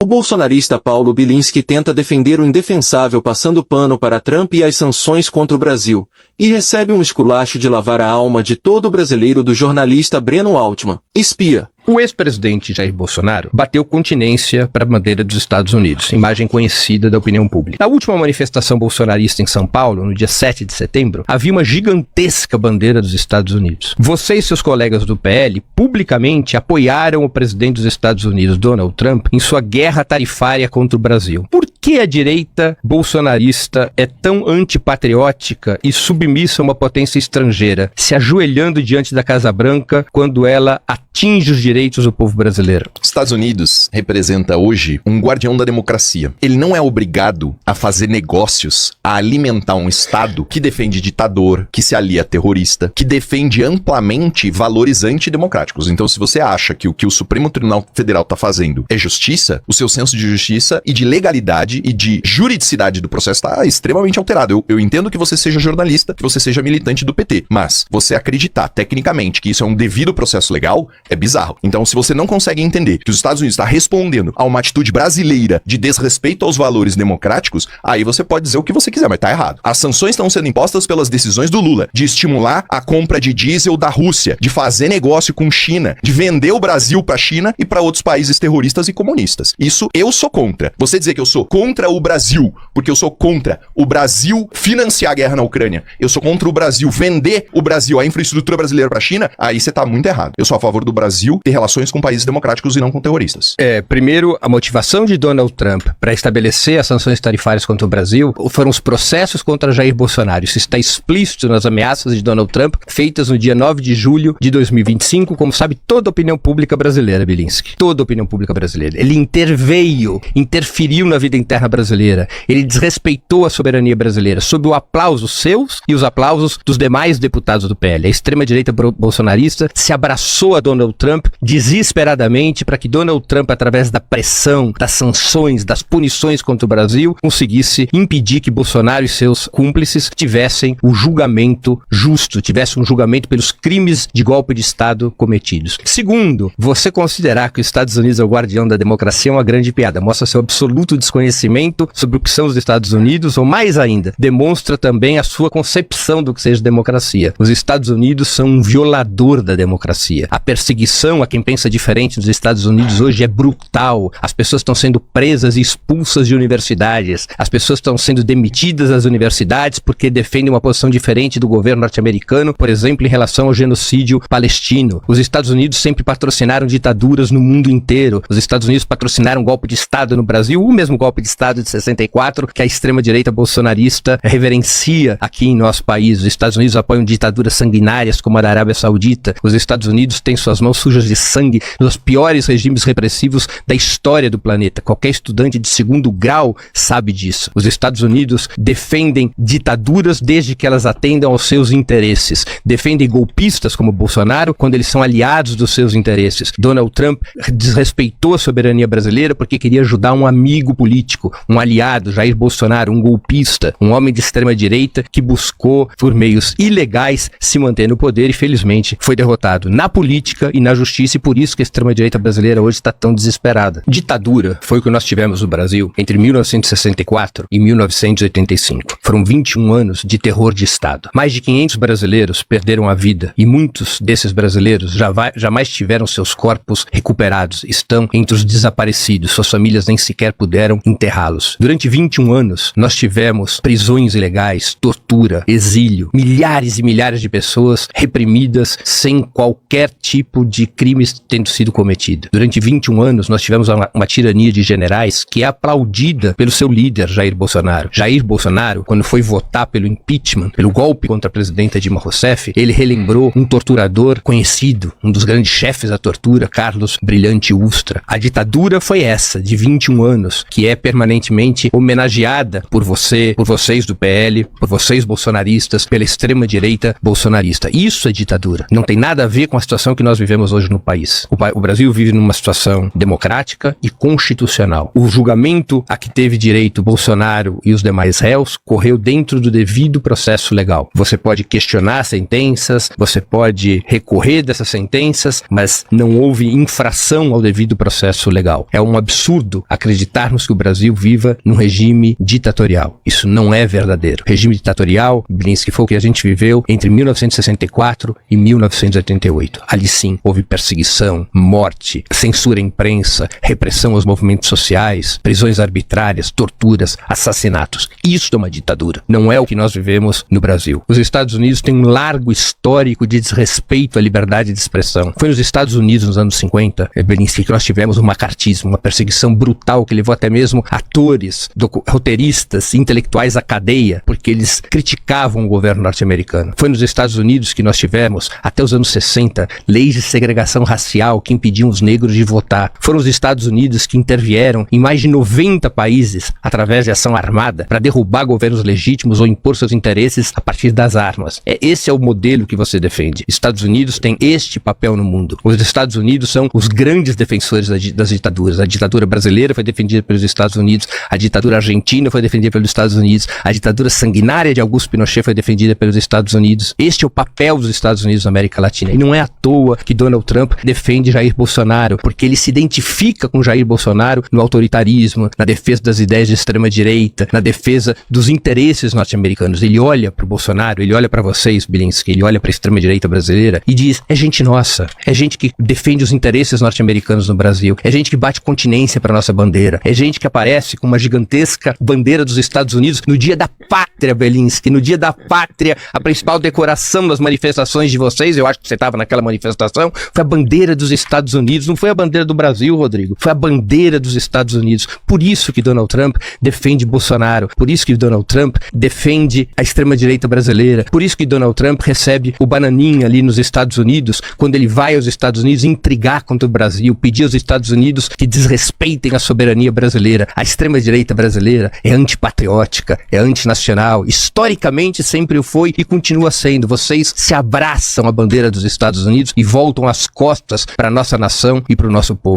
O bolsonarista Paulo Bilinski tenta defender o indefensável passando pano para Trump e as sanções contra o Brasil, e recebe um esculacho de lavar a alma de todo brasileiro do jornalista Breno Altman, espia. O ex-presidente Jair Bolsonaro bateu continência para a bandeira dos Estados Unidos, imagem conhecida da opinião pública. Na última manifestação bolsonarista em São Paulo, no dia 7 de setembro, havia uma gigantesca bandeira dos Estados Unidos. Você e seus colegas do PL publicamente apoiaram o presidente dos Estados Unidos, Donald Trump, em sua guerra tarifária contra o Brasil. Por que a direita bolsonarista é tão antipatriótica e submissa a uma potência estrangeira, se ajoelhando diante da Casa Branca quando ela atinge os direitos do povo brasileiro? Estados Unidos representa hoje um guardião da democracia. Ele não é obrigado a fazer negócios, a alimentar um Estado que defende ditador, que se alia a terrorista, que defende amplamente valores antidemocráticos. Então, se você acha que o que o Supremo Tribunal Federal está fazendo é justiça, o seu senso de justiça e de legalidade e de juridicidade do processo está extremamente alterado. Eu entendo que você seja jornalista, que você seja militante do PT, mas você acreditar tecnicamente que isso é um devido processo legal é bizarro. Então, se você não consegue entender que os Estados Unidos está respondendo a uma atitude brasileira de desrespeito aos valores democráticos, aí você pode dizer o que você quiser, mas tá errado. As sanções estão sendo impostas pelas decisões do Lula, de estimular a compra de diesel da Rússia, de fazer negócio com China, de vender o Brasil pra China e para outros países terroristas e comunistas. Isso eu sou contra. Você dizer que eu sou contra o Brasil, porque eu sou contra o Brasil financiar a guerra na Ucrânia, eu sou contra o Brasil vender o Brasil, a infraestrutura brasileira pra China, aí você tá muito errado. Eu sou a favor do Brasil ter relações com países democráticos e não com terroristas. Primeiro, a motivação de Donald Trump para estabelecer as sanções tarifárias contra o Brasil foram os processos contra Jair Bolsonaro. Isso está explícito nas ameaças de Donald Trump, feitas no dia 9 de julho de 2025, como sabe toda a opinião pública brasileira, Bilinski. Toda a opinião pública brasileira. Ele interferiu na vida interna brasileira. Ele desrespeitou a soberania brasileira, sob o aplauso seus e os aplausos dos demais deputados do PL. A extrema-direita bolsonarista se abraçou a Donald Trump desesperadamente para que Donald Trump, através da pressão, das sanções, das punições contra o Brasil, conseguisse impedir que Bolsonaro e seus cúmplices tivessem o julgamento justo, tivessem um julgamento pelos crimes de golpe de Estado cometidos. Segundo, você considerar que os Estados Unidos é o guardião da democracia é uma grande piada. Mostra seu absoluto desconhecimento sobre o que são os Estados Unidos, ou mais ainda, demonstra também a sua concepção do que seja democracia. Os Estados Unidos são um violador da democracia. A perseguição a quem pensa diferente nos Estados Unidos hoje é brutal. As pessoas estão sendo presas e expulsas de universidades. As pessoas estão sendo demitidas das universidades porque defendem uma posição diferente do governo norte-americano, por exemplo, em relação ao genocídio palestino. Os Estados Unidos sempre patrocinaram ditaduras no mundo inteiro. Os Estados Unidos patrocinaram um golpe de Estado no Brasil, o mesmo golpe de Estado de 64 que a extrema-direita bolsonarista reverencia aqui em nosso país. Os Estados Unidos apoiam ditaduras sanguinárias como a da Arábia Saudita. Os Estados Unidos têm suas mãos sujas de sangue nos piores regimes repressivos da história do planeta. Qualquer estudante de segundo grau sabe disso. Os Estados Unidos defendem ditaduras desde que elas atendam aos seus interesses. Defendem golpistas como Bolsonaro quando eles são aliados dos seus interesses. Donald Trump desrespeitou a soberania brasileira porque queria ajudar um amigo político, um aliado, Jair Bolsonaro, um golpista, um homem de extrema direita que buscou, por meios ilegais, se manter no poder e, felizmente, foi derrotado na política e na justiça, e por isso que a extrema-direita brasileira hoje está tão desesperada. Ditadura foi o que nós tivemos no Brasil entre 1964 e 1985. Foram 21 anos de terror de Estado. Mais de 500 brasileiros perderam a vida e muitos desses brasileiros jamais tiveram seus corpos recuperados. Estão entre os desaparecidos. Suas famílias nem sequer puderam enterrá-los. Durante 21 anos, nós tivemos prisões ilegais, tortura, exílio, milhares e milhares de pessoas reprimidas sem qualquer tipo de crimes tendo sido cometido. Durante 21 anos, nós tivemos uma tirania de generais que é aplaudida pelo seu líder, Jair Bolsonaro. Jair Bolsonaro, quando foi votar pelo impeachment, pelo golpe contra a presidenta Dilma Rousseff, ele relembrou um torturador conhecido, um dos grandes chefes da tortura, Carlos Brilhante Ustra. A ditadura foi essa, de 21 anos, que é permanente permanentemente homenageada por você, por vocês do PL, por vocês bolsonaristas, pela extrema-direita bolsonarista. Isso é ditadura. Não tem nada a ver com a situação que nós vivemos hoje no país. O Brasil vive numa situação democrática e constitucional. O julgamento a que teve direito Bolsonaro e os demais réus correu dentro do devido processo legal. Você pode questionar sentenças, você pode recorrer dessas sentenças, mas não houve infração ao devido processo legal. É um absurdo acreditarmos que o Brasil viva num regime ditatorial. Isso não é verdadeiro. O regime ditatorial, Bilinski, foi o que a gente viveu entre 1964 e 1988. Ali sim, houve perseguição, morte, censura à imprensa, repressão aos movimentos sociais, prisões arbitrárias, torturas, assassinatos. Isso é uma ditadura. Não é o que nós vivemos no Brasil. Os Estados Unidos têm um largo histórico de desrespeito à liberdade de expressão. Foi nos Estados Unidos, nos anos 50, Bilinski, que nós tivemos um macartismo, uma perseguição brutal que levou até mesmo atores, roteiristas, intelectuais à cadeia, porque eles criticavam o governo norte-americano. Foi nos Estados Unidos que nós tivemos, até os anos 60, leis de segregação racial que impediam os negros de votar. Foram os Estados Unidos que intervieram em mais de 90 países, através de ação armada, para derrubar governos legítimos ou impor seus interesses a partir das armas. Esse é o modelo que você defende. Estados Unidos tem este papel no mundo. Os Estados Unidos são os grandes defensores das ditaduras. A ditadura brasileira foi defendida pelos Estados Unidos, a ditadura argentina foi defendida pelos Estados Unidos, a ditadura sanguinária de Augusto Pinochet foi defendida pelos Estados Unidos. Este é o papel dos Estados Unidos na América Latina. E não é à toa que Donald Trump defende Jair Bolsonaro, porque ele se identifica com Jair Bolsonaro no autoritarismo, na defesa das ideias de extrema-direita, na defesa dos interesses norte-americanos. Ele olha para o Bolsonaro, ele olha para vocês, Bilinski, ele olha para a extrema-direita brasileira e diz, é gente nossa, é gente que defende os interesses norte-americanos no Brasil, é gente que bate continência para nossa bandeira, é gente que aparece com uma gigantesca bandeira dos Estados Unidos no dia da pátria, Bilinski, no dia da pátria, a principal decoração das manifestações de vocês, eu acho que você estava naquela manifestação, foi a bandeira dos Estados Unidos, não foi a bandeira do Brasil, Rodrigo, foi a bandeira dos Estados Unidos. Por isso que Donald Trump defende Bolsonaro, por isso que Donald Trump defende a extrema-direita brasileira, por isso que Donald Trump recebe o bananinha ali nos Estados Unidos, quando ele vai aos Estados Unidos intrigar contra o Brasil, pedir aos Estados Unidos que desrespeitem a soberania brasileira. A extrema-direita brasileira é antipatriótica, é antinacional, historicamente sempre o foi e continua sendo. Vocês se abraçam à bandeira dos Estados Unidos e voltam as costas para a nossa nação e para o nosso povo.